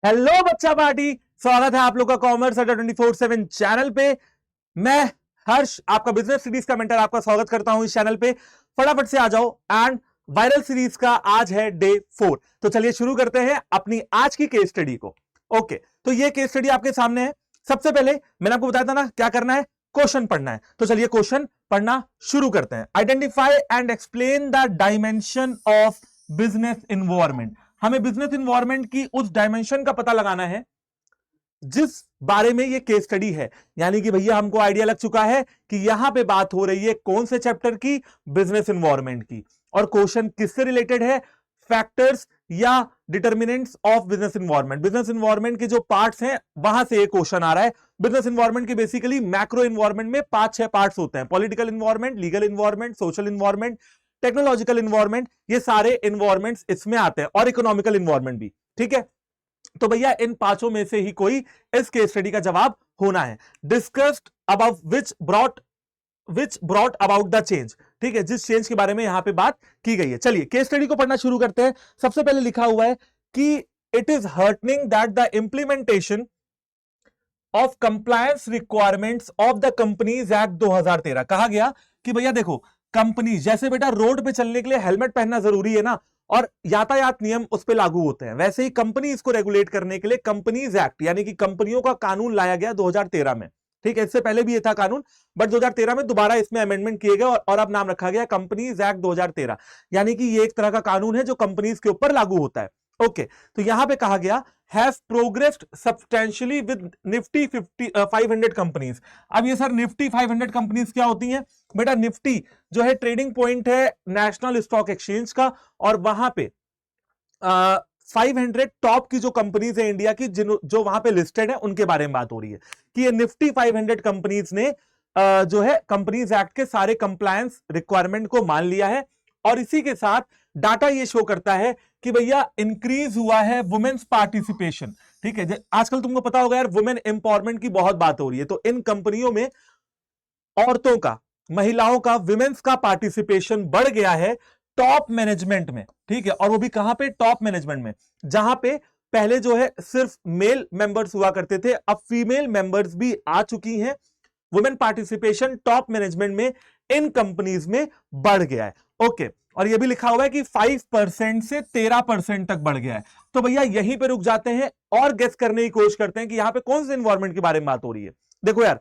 Hello बच्चा party, स्वागत है आप लोग का कॉमर्स अड्डा 24/7 चैनल पे। मैं हर्ष, आपका बिजनेस सीरीज का मेंटर, आपका स्वागत करता हूं इस चैनल पे। फटाफट से आ जाओ। एंड वायरल सीरीज का आज है डे 4। तो चलिए शुरू करते हैं अपनी आज की केस स्टडी को। ओके, तो ये केस स्टडी आपके सामने है। सबसे पहले मैंने आपको बताया था ना क्या करना है, क्वेश्चन पढ़ना है। तो चलिए क्वेश्चन पढ़ना शुरू करते हैं। Identify and explain the dimension of business environment. हमें बिजनेस इन्वायरमेंट की उस डायमेंशन का पता लगाना है जिस बारे में ये केस स्टडी है। यानी कि भैया हमको आइडिया लग चुका है कि यहां पे बात हो रही है कौन से चैप्टर की, बिजनेस इन्वायरमेंट की। और क्वेश्चन किससे रिलेटेड है, फैक्टर्स या determinants of business environment. Business environment के जो पार्ट्स हैं वहां से एक क्वेश्चन आ रहा है। बिजनेस इन्वायरमेंट के बेसिकली मैक्रो इन्वायरमेंट में 5-6 पार्ट्स होते हैं। Political environment, legal environment, social environment, technological environment, ये सारे इन्वायरमेंट्स इसमें आते हैं, और इकोनॉमिकल इन्वायरमेंट भी। ठीक है, तो भैया इन पांचों में से ही कोई इस केस स्टडी का जवाब होना है। Discussed about which brought about the change. ठीक है, जिस चेंज के बारे में यहां पे बात की गई है। चलिए केस स्टडी को पढ़ना शुरू करते हैं। सबसे पहले लिखा हुआ है कि it is heartening that the implementation of compliance requirements of the Companies Act 2013। कहा गया कि भैया देखो, कंपनी जैसे बेटा रोड पे चलने के लिए हेलमेट पहनना जरूरी है ना, और यातायात नियम उस पे लागू होते हैं, वैसे ही कंपनी इसको रेगुलेट करने के लिए कंपनीज एक्ट यानी कि कंपनियों का कानून लाया गया 2013 में। ठीक है, इससे पहले भी ये था कानून, बट 2013 में दोबारा इसमें अमेंडमेंट किए गए और अब नाम रखा गया कंपनीज एक्ट 2013। यानी कि ये एक तरह का कानून है जो कंपनीज के ऊपर लागू होता है। ओके, तो यहां पे कहा गया has progressed substantially with Nifty 500 companies. अब ये सर निफ्टी 500 कंपनीज क्या होती हैं बेटा? निफ्टी जो है ट्रेडिंग पॉइंट है नेशनल स्टॉक एक्सचेंज का, और वहां पे 500 टॉप की जो कंपनीज है इंडिया की जो वहां पे लिस्टेड है उनके बारे में बात हो रही है कि ये निफ्टी 500 कंपनीज ने जो है कंपनीज एक्ट के सारे कंप्लायंस रिक्वायरमेंट को मान लिया है। और इसी के साथ डाटा ये शो करता है कि भैया इंक्रीज हुआ है वुमेन्स पार्टिसिपेशन। ठीक है, आजकल तुमको पता होगा यार वुमेन एम्पावरमेंट की बहुत बात हो रही है, तो इन कंपनियों में औरतों का, महिलाओं का, विमेन्स का पार्टिसिपेशन बढ़ गया है टॉप मैनेजमेंट में। ठीक है, और वो भी कहां पे? टॉप मैनेजमेंट में, जहां पे पहले जो है सिर्फ मेल मेंबर्स हुआ करते थे, अब फीमेल मेंबर्स भी आ चुकी हैं। वुमेन पार्टिसिपेशन टॉप मैनेजमेंट में इन कंपनीज में बढ़ गया है। ओके, और यह भी लिखा हुआ है कि 5% से 13% तक बढ़ गया है। तो भैया यहीं पे रुक जाते हैं और गेस करने की कोशिश करते हैं कि यहां पे कौन से इन्वायरमेंट के बारे में बात हो रही है। देखो यार,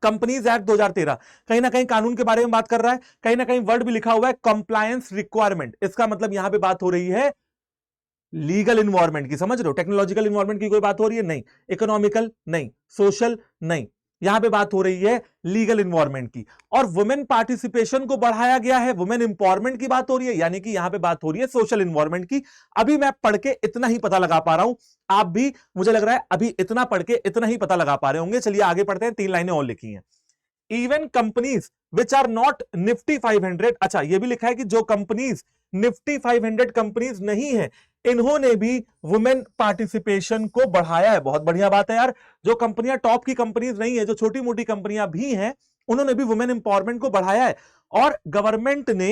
कंपनीज एक्ट 2013 कहीं ना कहीं कानून के बारे में बात कर रहा है, कहीं ना कहीं वर्ड भी लिखा हुआ है कंप्लायंस रिक्वायरमेंट। इसका मतलब यहां पे बात हो रही है लीगल इन्वायरमेंट की, समझ रहे हो? टेक्नोलॉजिकल इन्वायरमेंट की कोई बात हो रही है? नहीं। इकोनॉमिकल नहीं, सोशल नहीं, यहां पे बात हो रही है लीगल इन्वायरमेंट की। और वुमेन पार्टिसिपेशन को बढ़ाया गया है, वुमेन इंपावरमेंट की बात हो रही है, यानी कि यहां पे बात हो रही है सोशल इन्वायरमेंट की। अभी मैं पढ़ के इतना ही पता लगा पा रहा हूं, आप भी मुझे लग रहा है अभी इतना पढ़ के इतना ही पता लगा पा रहे होंगे। चलिए आगे पढ़ते हैं, 3 लाइनें और लिखी हैं। Even companies which are not Nifty 500। अच्छा, यह भी लिखा है कि जो कंपनीज निफ्टी 500 कंपनीज नहीं है, इन्होंने भी वुमेन पार्टिसिपेशन को बढ़ाया है। बहुत बढ़िया बात है यार, जो कंपनियां टॉप की कंपनीज नहीं है, जो छोटी मोटी कंपनियां भी हैं, उन्होंने भी वुमेन एम्पावरमेंट को बढ़ाया है। और गवर्नमेंट ने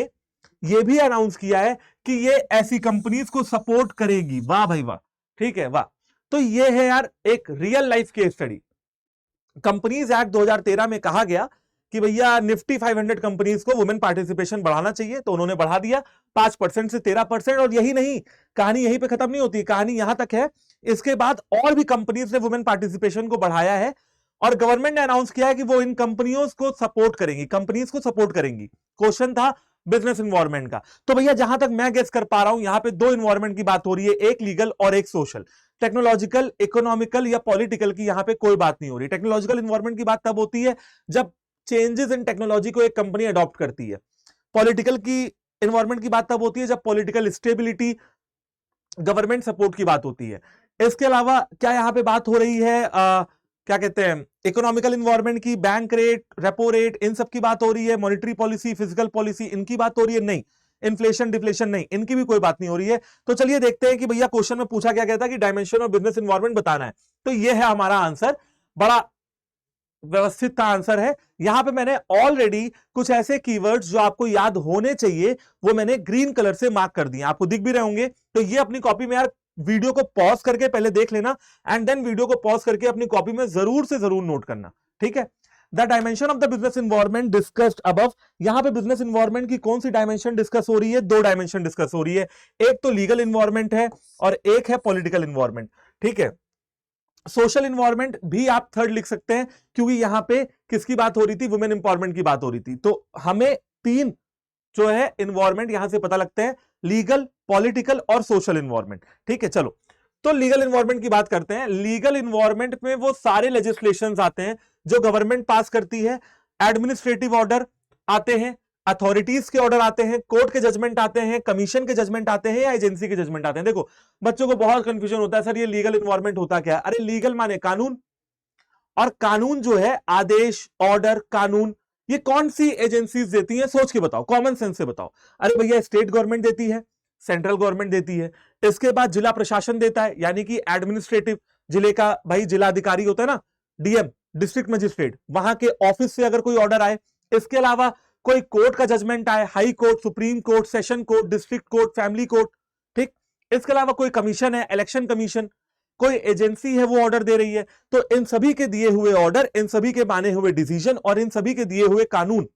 यह भी अनाउंस किया है कि ये ऐसी कंपनीज को सपोर्ट करेगी। वाह भाई वाह, ठीक है, वाह। तो यह है यार एक real life case study. Companies Act 2013 में कहा गया कि भैया निफ्टी 500 कंपनीज को वुमेन पार्टिसिपेशन बढ़ाना चाहिए, तो उन्होंने बढ़ा दिया 5% से 13%। और यही नहीं, कहानी यहीं पे खत्म नहीं होती, कहानी यहां तक है। इसके बाद और भी कंपनीज ने वुमेन पार्टिसिपेशन को बढ़ाया है, और गवर्नमेंट ने अनाउंस किया है कि वो इन कंपनियों को सपोर्ट करेंगी, कंपनीज को सपोर्ट करेंगी। क्वेश्चन था बिजनेस इन्वायरमेंट का। तो भैया जहां तक मैं गेस कर पा रहा हूं, यहां पे 2 इन्वायरमेंट की बात हो रही है, एक लीगल और एक सोशल। टेक्नोलॉजिकल, इकोनॉमिकल या पॉलिटिकल की यहां पे कोई बात नहीं हो रही। टेक्नोलॉजिकल इन्वायरमेंट की बात तब होती है जब चेंजेस इन टेक्नोलॉजी को एक कंपनी अडॉप्ट करती है। पॉलिटिकल की इन्वायरमेंट की बात तब होती है जब पॉलिटिकल स्टेबिलिटी, गवर्नमेंट सपोर्ट की बात होती है। इसके अलावा क्या यहां पे बात हो रही है क्या कहते हैं, इकोनॉमिकल इन्वायरमेंट की? बैंक रेट, रेपो रेट, इन सब की बात हो रही है? मॉनेटरी पॉलिसी, फिजिकल पॉलिसी, इनकी बात हो रही है? नहीं। इन्फ्लेशन, डिफ्लेशन, नहीं, इनकी भी कोई बात नहीं हो रही है। तो चलिए देखते हैं कि भैया क्वेश्चन में पूछा क्या गया था कि डायमेंशन ऑफ बिजनेस इन्वायरमेंट बताना है। तो ये है हमारा आंसर, बड़ा व्यवस्थित का आंसर है। यहां पे मैंने ऑलरेडी कुछ ऐसे कीवर्ड्स जो आपको याद होने चाहिए वो मैंने ग्रीन कलर से मार्क कर दिए, आपको दिख भी रहे होंगे। तो ये अपनी कॉपी में यार वीडियो को पॉज करके पहले देख लेना एंड देन वीडियो को पॉज करके अपनी कॉपी में जरूर से जरूर नोट करना, ठीक है। The dimension of the business environment discussed above, यहां पे बिजनेस इन्वायरमेंट की कौन सी डायमेंशन डिस्कस हो रही है? दो डायमेंशन डिस्कस हो रही है, एक तो लीगल इन्वायरमेंट है और एक है पॉलिटिकल इन्वायरमेंट, ठीक है। सोशल इन्वायरमेंट भी आप थर्ड लिख सकते हैं, क्योंकि यहां पे किसकी बात हो रही थी? वुमेन इंपावरमेंट की बात हो रही थी। तो हमें तीन जो है इन्वायरमेंट यहां से पता लगते हैं, लीगल, पॉलिटिकल और सोशल इन्वायरमेंट, ठीक है। चलो तो लीगल इन्वायरमेंट की बात करते हैं। लीगल इन्वायरमेंट में वो सारे लेजिस्लेशंस आते हैं जो गवर्नमेंट पास करती है, एडमिनिस्ट्रेटिव ऑर्डर आते हैं, अथॉरिटीज के ऑर्डर आते हैं, कोर्ट के जजमेंट आते हैं, कमीशन के जजमेंट आते हैं या एजेंसी के जजमेंट आते हैं। देखो बच्चों को बहुत कंफ्यूजन होता है, सर ये लीगल इन्वायरमेंट होता क्या है? अरे लीगल माने कानून, और कानून जो है आदेश, ऑर्डर, कानून, ये कौन सी एजेंसीज देती हैं? सोच के बताओ, कॉमन सेंस से बताओ। अरे भैया स्टेट गवर्नमेंट देती है, सेंट्रल गवर्नमेंट देती है, इसके बाद जिला प्रशासन देता है, यानी कि एडमिनिस्ट्रेटिव, जिले का भाई जिला अधिकारी होता है ना, डीएम, डिस्ट्रिक्ट मजिस्ट्रेट, वहां के ऑफिस से अगर कोई ऑर्डर आए, इसके अलावा कोई कोर्ट का जजमेंट आए, high court, supreme court, session court, district court, family court, ठीक। इसके अलावा कोई कमीशन है, इलेक्शन कमीशन, कोई एजेंसी है वो ऑर्डर दे रही है, तो इन सभी के दिए हुए ऑर्डर, इन सभी के माने हुए डिसीजन और इन सभी के दिए हुए कानून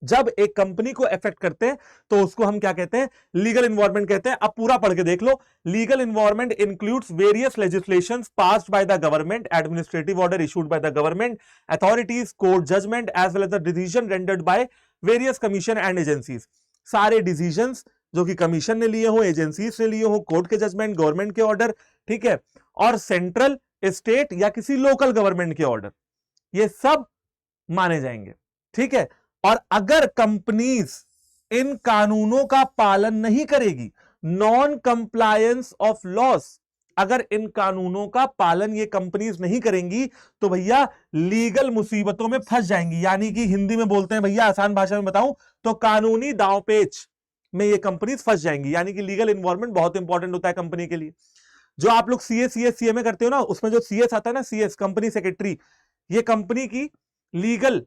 जब एक कंपनी को अफेक्ट करते हैं तो उसको हम क्या कहते हैं? लीगल इन्वायरमेंट कहते हैं। अब पूरा पढ़ के देख लो। Legal environment includes various legislations passed by the government, administrative order issued by the government, authorities, court judgement as well as the decision rendered by various commission and agencies. सारे decisions जो कि कमीशन ने लिए हो, agencies ने लिए हो, court के जजमेंट, गवर्नमेंट के ऑर्डर, ठीक है, और सेंट्रल, स्टेट या किसी लोकल गवर्नमेंट के ऑर्डर, ये सब माने जाएंगे, ठीक है। और अगर कंपनीज इन कानूनों का पालन नहीं करेगी, नॉन कंप्लायंस ऑफ लॉस, अगर इन कानूनों का पालन ये कंपनीज नहीं करेंगी तो भैया लीगल मुसीबतों में फंस जाएंगी। यानी कि हिंदी में बोलते हैं भैया, आसान भाषा में बताऊं तो कानूनी दांवपेच में ये कंपनीज फंस जाएंगी। यानी कि लीगल इन्वायरमेंट बहुत इंपॉर्टेंट होता है कंपनी के लिए। जो आप लोग सीएस, सीएमए करते हो ना, उसमें जो सीएस आता है ना, सीएस कंपनी सेक्रेटरी, ये कंपनी की लीगल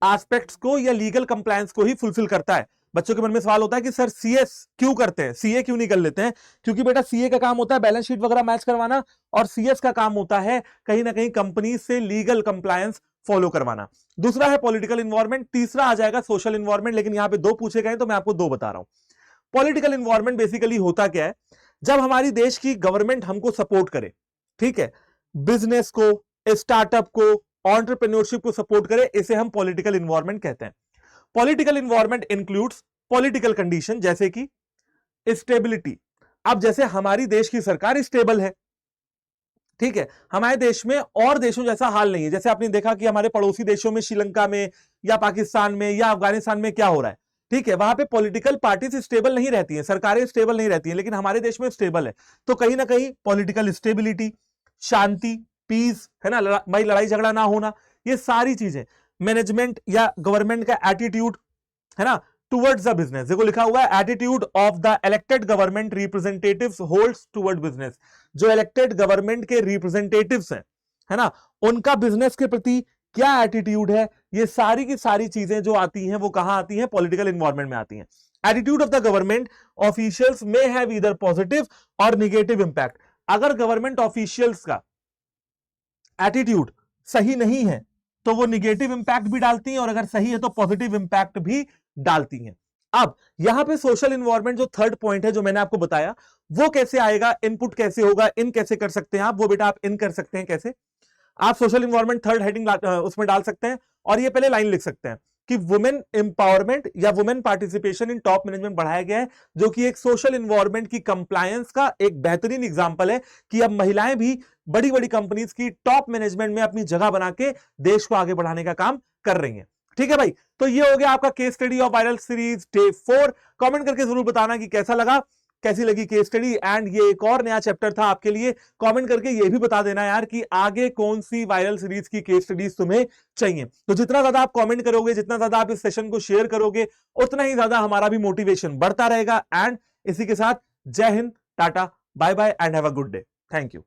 एस्पेक्ट्स को या लीगल कंप्लायंस को ही फुलफिल करता है। बच्चों के मन में सवाल होता है कि सर सीएस क्यों करते हैं, सीए क्यों नहीं कर लेते हैं? क्योंकि बेटा सीए का काम होता है बैलेंस शीट वगैरह मैच करवाना, और सीएस का काम होता है कहीं ना कहीं कंपनी से लीगल कंप्लायंस फॉलो करवाना। दूसरा है पॉलिटिकल इन्वायरमेंट, तीसरा आ जाएगा सोशल इन्वायरमेंट, लेकिन यहां पे दो पूछे गए तो मैं आपको दो बता रहा हूं। पॉलिटिकल इन्वायरमेंट बेसिकली होता क्या है? जब हमारी देश की गवर्नमेंट हमको सपोर्ट करे, ठीक है, बिजनेस को, स्टार्टअप को, एंटरप्रेन्योरशिप को सपोर्ट करे, इसे हम पॉलिटिकल इन्वायरमेंट कहते हैं। Political environment includes political condition, जैसे कि स्टेबिलिटी। अब जैसे हमारी देश की सरकार स्टेबल है, ठीक है, हमारे देश में और देशों जैसा हाल नहीं है। जैसे आपने देखा कि हमारे पड़ोसी देशों में, श्रीलंका में या पाकिस्तान में या अफगानिस्तान में क्या हो रहा है, ठीक है, वहां पे पॉलिटिकल पार्टीज स्टेबल नहीं रहती हैं, सरकारें स्टेबल नहीं रहती हैं, लेकिन हमारे देश में स्टेबल है। तो कहीं ना कहीं पॉलिटिकल स्टेबिलिटी, शांति, पीस, है ना, भाई लड़ाई झगड़ा ना होना, ये सारी चीजें, मैनेजमेंट या गवर्नमेंट का एटीट्यूड, है ना, टुवर्ड्स द बिजनेस। देखो लिखा हुआ है attitude of the elected government representatives holds toward business. जो इलेक्टेड गवर्नमेंट के रिप्रेजेंटेटिव्स हैं, है ना, उनका बिजनेस के प्रति क्या एटीट्यूड है, ये सारी की सारी चीजें जो आती हैं वो कहां आती हैं? पॉलिटिकल इन्वायरमेंट में आती हैं। Attitude of the government officials may have either positive और नेगेटिव इंपैक्ट। अगर गवर्नमेंट ऑफिशियल्स का एटीट्यूड सही नहीं है तो वो निगेटिव इंपैक्ट भी डालती हैं, और अगर सही है तो पॉजिटिव इंपैक्ट भी डालती हैं। अब यहां पे सोशल इन्वायरमेंट जो थर्ड पॉइंट है जो मैंने आपको बताया, वो कैसे आएगा, इनपुट कैसे होगा, इन कैसे कर सकते हैं आप? वो बेटा आप इन कर सकते हैं कैसे? आप सोशल इन्वायरमेंट थर्ड हेडिंग उसमें डाल सकते हैं, और ये पहले लाइन लिख सकते हैं कि वुमेन एम्पावरमेंट या women participation in top management बढ़ाया गया है, जो कि एक सोशल इन्वायरमेंट की कंप्लायंस का एक बेहतरीन एग्जांपल है कि अब महिलाएं भी बड़ी बड़ी कंपनीज की टॉप मैनेजमेंट में अपनी जगह बना के देश को आगे बढ़ाने का काम कर रही हैं। ठीक है भाई, तो ये हो गया आपका case study of viral series day 4। Comment करके जरूर बताना कि कैसा लगा, कैसी लगी केस स्टडी, एंड ये एक और नया चैप्टर था आपके लिए। कमेंट करके ये भी बता देना यार कि आगे कौन सी वायरल सीरीज की केस स्टडीज तुम्हें चाहिए। तो जितना ज्यादा आप कमेंट करोगे, जितना ज्यादा आप इस सेशन को शेयर करोगे, उतना ही ज्यादा हमारा भी मोटिवेशन बढ़ता रहेगा। एंड इसी के साथ जय हिंद, tata, bye bye and have a good day. Thank you.